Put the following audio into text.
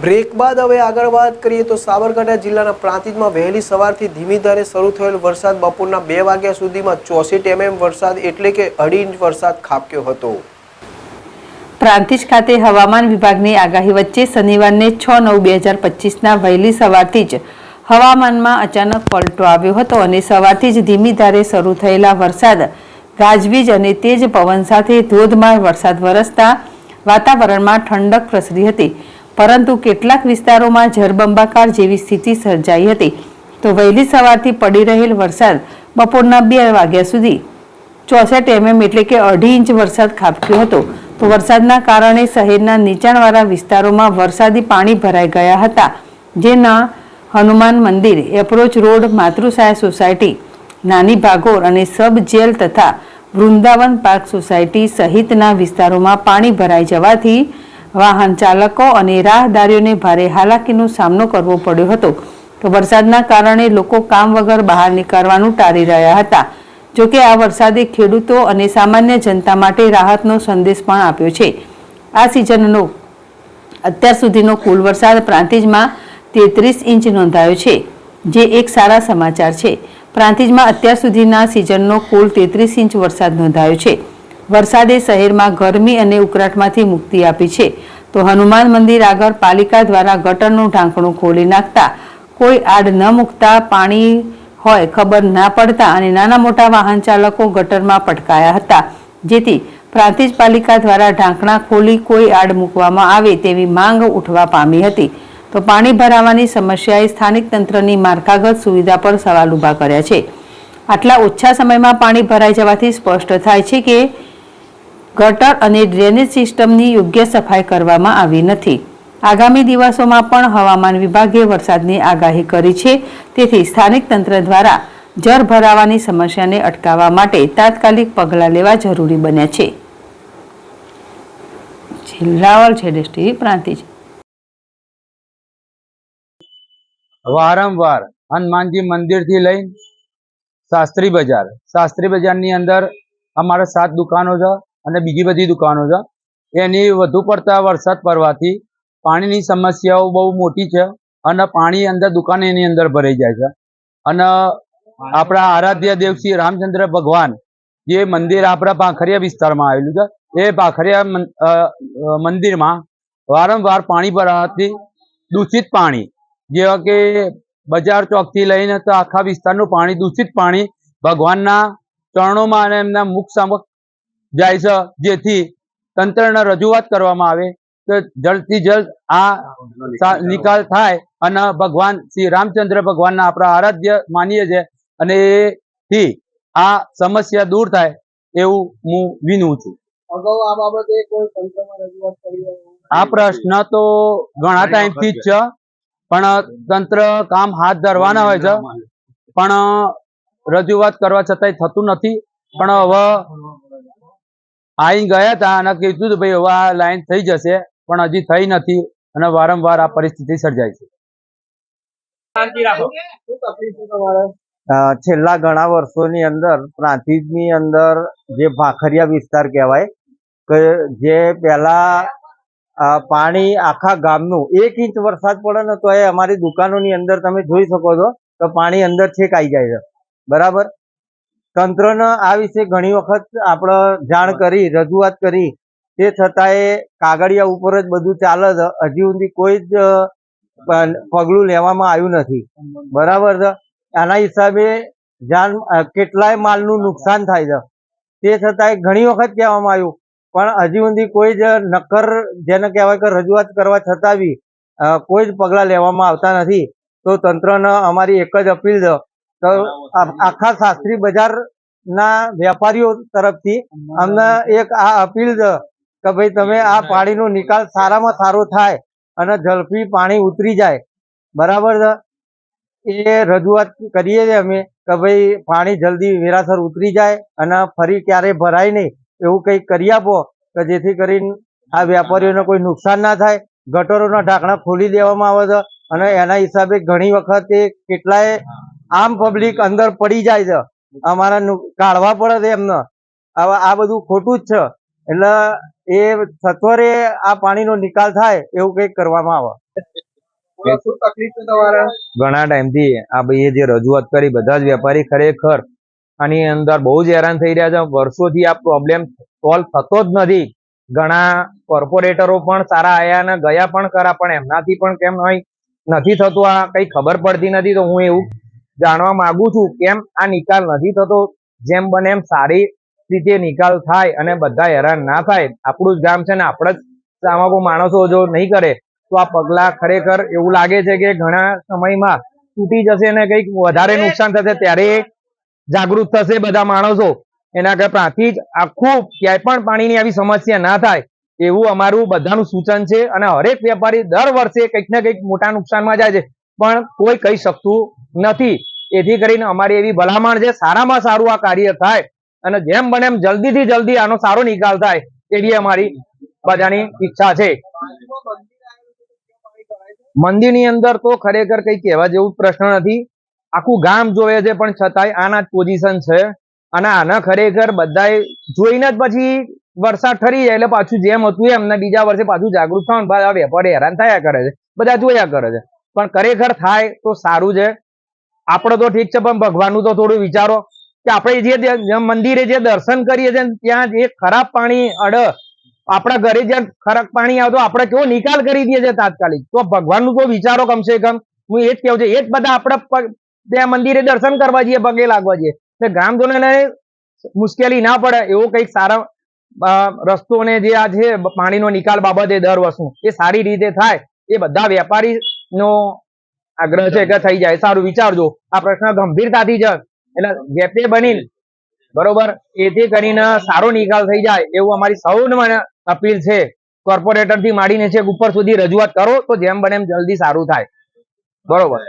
Break બાદ હવે આગળ વાત કરીએ તો સાબરકાંઠા જિલ્લાના પ્રાંતિજમાં વહેલી સવારથી ધીમી ધારે શરૂ થયેલ વરસાદ બપોરના 2 વાગ્યા સુધીમાં 64 mm વરસાદ એટલે કે 2.5 ઇંચ વરસાદ ખાબક્યો હતો। પ્રાંતિજ ખાતે હવામાન વિભાગની આગાહી વચ્ચે શનિવારને 6/9/2025ના વહેલી સવારથી જ હવામાનમાં અચાનક પલટો આવ્યો હતો અને સવારથી જ ધીમી ધારે શરૂ થયેલા વરસાદ ગાજવીજ અને તેજ પવન સાથે ધોધમાર વરસાદ વરસતા વાતાવરણમાં ઠંડક પ્રસરી હતી, પરંતુ કેટલાક વિસ્તારોમાં જળબંબાકાર જેવી સ્થિતિ સર્જાઈ હતી। તો વહેલી સવારથી પડી રહેલ વરસાદ બપોરના 2 વાગ્યા સુધી 64 mm એટલે કે 2.5 ઇંચ વરસાદ ખાબક્યો હતો। તો વરસાદના કારણે શહેરના નીચાણવાળા વિસ્તારોમાં વરસાદી પાણી ભરાઈ ગયા હતા, જેના હનુમાન મંદિર, એપ્રોચ રોડ, માતૃછાયા સોસાયટી, નાની ભાગોર અને સબ જેલ તથા વૃંદાવન પાર્ક સોસાયટી સહિતના વિસ્તારોમાં પાણી ભરાઈ જવાથી વાહન ચાલકો અને રાહદારીઓને ભારે હાલાકીનો સામનો કરવો પડ્યો હતો। તો વરસાદના કારણે લોકો કામ વગર બહાર નીકળવાનું ટાળી રહ્યા હતા। જોકે આ વરસાદે ખેડૂતો અને સામાન્ય જનતા માટે રાહતનો સંદેશ પણ આપ્યો છે। આ સિઝનનો અત્યાર સુધીનો કુલ વરસાદ પ્રાંતિજમાં 33 ઇંચ નોંધાયો છે, જે એક સારા સમાચાર છે। પ્રાંતિજમાં અત્યાર સુધીના સિઝનનો કુલ 33 ઇંચ વરસાદ નોંધાયો છે। વરસાદે શહેરમાં ગરમી અને ઉકળાટમાંથી મુક્તિ આપી છે। તો હનુમાન મંદિર આગળ પાલિકા દ્વારા ગટરનું ઢાંકણું ખોલી નાખતા કોઈ આડ ન મૂકતા પાણી હોય ખબર ના પડતા અને નાના મોટા વાહન ચાલકો ગટરમાં પટકાયા હતા, જેથી પ્રાંતિજ પાલિકા દ્વારા ઢાંકણા ખોલી કોઈ આડ મૂકવામાં આવે તેવી માંગ ઉઠવા પામી હતી। તો પાણી ભરાવાની સમસ્યાએ સ્થાનિક તંત્રની માળખાગત સુવિધા પર સવાલ ઊભા કર્યા છે। આટલા ઓછા સમયમાં પાણી ભરાઈ જવાથી સ્પષ્ટ થાય છે કે ગટર અને ડ્રેનેજ સિસ્ટમની યોગ્ય સફાઈ કરવામાં આવી નથી। આગામી દિવસોમાં પણ હવામાન વિભાગે વરસાદની આગાહી કરી છે, તેથી સ્થાનિક તંત્ર દ્વારા જળ ભરાવાની સમસ્યાને અટકાવવા માટે તાત્કાલિક પગલાં લેવા જરૂરી બન્યા છે। જિલ્લાવાળ ઝેડએસ ટીવી પ્રાંતિજ। વારંવાર હનુમાનજી મંદિરથી લઈને શાસ્ત્રી બજારની અંદર અમારે 7 દુકાનો છે અને બીજી બધી દુકાનો છે। એની વધુ પડતા વરસાદ પડવાથી પાણીની સમસ્યાઓ બહુ મોટી છે અને પાણી અંદર દુકાનની અંદર ભરાઈ જાય છે। અને આપણા આરાધ્ય દેવ શ્રી રામચંદ્ર ભગવાન જે મંદિર આપણા ભાખરિયા વિસ્તારમાં આવેલું છે, એ ભાખરિયા મંદિરમાં વારંવાર પાણી ભરાવાથી દૂષિત પાણી, જેવા કે બજાર ચોકથી લઈને તો આખા વિસ્તારનું પાણી, દૂષિત પાણી ભગવાનના ચરણોમાં અને એમના મુખ સામું જાય છે, જેથી તંત્રને રજૂઆત કરવામાં આવે તો જલ્દથી જલ્દ આ નિકાલ થાય અને ભગવાન શ્રી રામચંદ્ર ભગવાનના આપણા આરાધ્ય માનીએ છીએ અને એથી આ સમસ્યા દૂર થાય એવું હું વિનવું છું। અગાઉ આ બાબતે કોઈ તંત્રમાં રજૂઆત કરી? આ પ્રશ્ન તો ઘણા ટાઈમથી જ છે, પણ તંત્ર કામ હાથ ધરવાના હોય છે, પણ રજૂઆત કરવા છતાંય થતું નથી। પણ હવે આવી ગયા હતા અને કીધું ભાઈ હવે આ લાઈન થઈ જશે, પણ હજી થઈ નથી અને વારંવાર આ પરિસ્થિતિ સર્જાય છે। છેલ્લા ઘણા વર્ષોની અંદર પ્રાંતિજની અંદર જે ભાખરિયા વિસ્તાર કહેવાય કે જે પહેલા પાણી આખા ગામનું 1 ઇંચ વરસાદ પડે ને તો એ અમારી દુકાનોની અંદર તમે જોઈ શકો છો તો પાણી અંદર છેક આવી જાય છે, બરાબર। તંત્રને આ વિશે ઘણી વખત આપણે જાણ કરી, રજૂઆત કરી, તે છતાંય કાગળિયા ઉપર જ બધું ચાલે છે, હજી સુધી કોઈ જ પગલું લેવામાં આવ્યું નથી, બરાબર છે। આના હિસાબે કેટલાય માલનું નુકસાન થાય છે, તે છતાંય ઘણી વખત કહેવામાં આવ્યું, પણ હજી સુધી કોઈ જ નક્કર જેને કહેવાય કે રજૂઆત કરવા છતાં બી કોઈ જ પગલાં લેવામાં આવતા નથી। તો તંત્રને અમારી એક જ અપીલ છે તો આખા શાસ્ત્રી બજારના વેપારીઓ તરફથી અમને એક આ અપીલ છે કે ભાઈ તમે આ પાણીનો નિકાલ સારામાં સારો થાય અને ઝડપી પાણી ઉતરી જાય, બરાબર છે। એ રજૂઆત કરીએ છીએ અમે કે ભાઈ પાણી જલ્દી વેરાસર ઉતરી જાય અને ફરી ક્યારે ભરાય નહીં એવું કંઈક કરી આપો કે જેથી કરીને આ વેપારીઓને કોઈ નુકસાન ના થાય। ગટરોના ઢાંકણા ખોલી દેવામાં આવે છે અને એના હિસાબે ઘણી વખત કેટલાય આમ પબ્લિક અંદર પડી જાય છે, અમારા કાઢવા પડે છે એમને। હવે આ બધું ખોટું જ છે, એટલે એ સત્વરે આ પાણીનો નિકાલ થાય એવું કંઈક કરવામાં આવે. શું તકલીફ છે તમારે? ઘણા ટાઈમથી આ ભાઈએ જે રજૂઆત કરી બધા જ વેપારી ખરેખર આની અંદર બહુ જ હેરાન થઈ રહ્યા છે. વર્ષોથી આ પ્રોબ્લેમ સોલ્વ થતો જ નથી. ઘણા કોર્પોરેટરો પણ સારા આયા અને ગયા પણ ખરા, પણ એમનાથી પણ કેમ નથી થતું આ કઈ ખબર પડતી નથી. તો હું એવું જાણવા માંગુ છું કેમ આ નિકાલ નથી થતો. જેમ બને એમ સારી રીતે નિકાલ થાય અને બધા હેરાન ના થાય. આપણું જ ગામ છે ને આપણે જ સામાકો માણસો જો નહીં કરે તો આ પગલા ખરેખર એવું લાગે છે કે ઘણા સમયમાં તૂટી જશે અને કંઈક વધારે નુકસાન થશે. ત્યારે જાગૃત થશે બધા માણસો. એના કરતાથી જ આખું ક્યાંય પણ પાણીની આવી સમસ્યા ના થાય એવું અમારું બધાનું સૂચન છે. અને હરેક વેપારી દર વર્ષે કંઈક ને કંઈક મોટા નુકસાનમાં જાય છે પણ કોઈ કહી શકતું નથી. એથી કરીને અમારી એવી ભલામણ છે સારામાં સારું આ કાર્ય થાય અને જેમ બને એમ જલ્દીથી જલ્દી આનો સારો નિકાલ થાય એવી અમારી બધાની ઈચ્છા છે. મંદિરની અંદર તો ખરેખર કઈ કહેવા જેવું પ્રશ્ન નથી. આખું ગામ જોવે છે પણ છતાંય આના જ પોઝિશન છે. અને આના ખરેખર બધાએ જોઈને જ પછી વરસાદ ઠરી જાય એટલે પાછું જેમ હતું એમ ને બીજા વર્ષે પાછું જાગૃત થવાનું વેપારી હેરાન થયા કરે છે, બધા જોયા કરે છે. પણ ખરેખર થાય તો સારું છે. આપણે તો ઠીક છે પણ ભગવાનનું તો થોડું વિચારો કે આપણે જે મંદિરે જે દર્શન કરીએ છીએ ત્યાં જે ખરાબ પાણી આપણા ઘરે જ્યાં ખરાબ પાણી આવતો આપણે કેવો નિકાલ કરી દઈએ છીએ તાત્કાલિક. તો ભગવાનનું તો વિચારો કમસે કમ. હું એ જ કહું છું. એ જ બધા આપણે ત્યાં મંદિરે દર્શન કરવા જઈએ, પગે લાગવા જઈએ. એટલે ગ્રામજનોને મુશ્કેલી ના પડે એવો કંઈક સારા રસ્તોને જે આ છે પાણીનો નિકાલ બાબતે દર વર્ષ એ સારી રીતે થાય એ બધા વેપારીનો આગ્રહ છે કે થઈ જાય. સારું વિચારજો. આ પ્રશ્ન ગંભીરતાથી છે એટલે જેતે બની બરોબર એથી કરીને સારો નિકાલ થઈ જાય એવું અમારી સૌને અપીલ છે. કોર્પોરેટર થી માંડીને છે ઉપર સુધી રજૂઆત કરો તો જેમ બને એમ જલ્દી સારું થાય. બરોબર.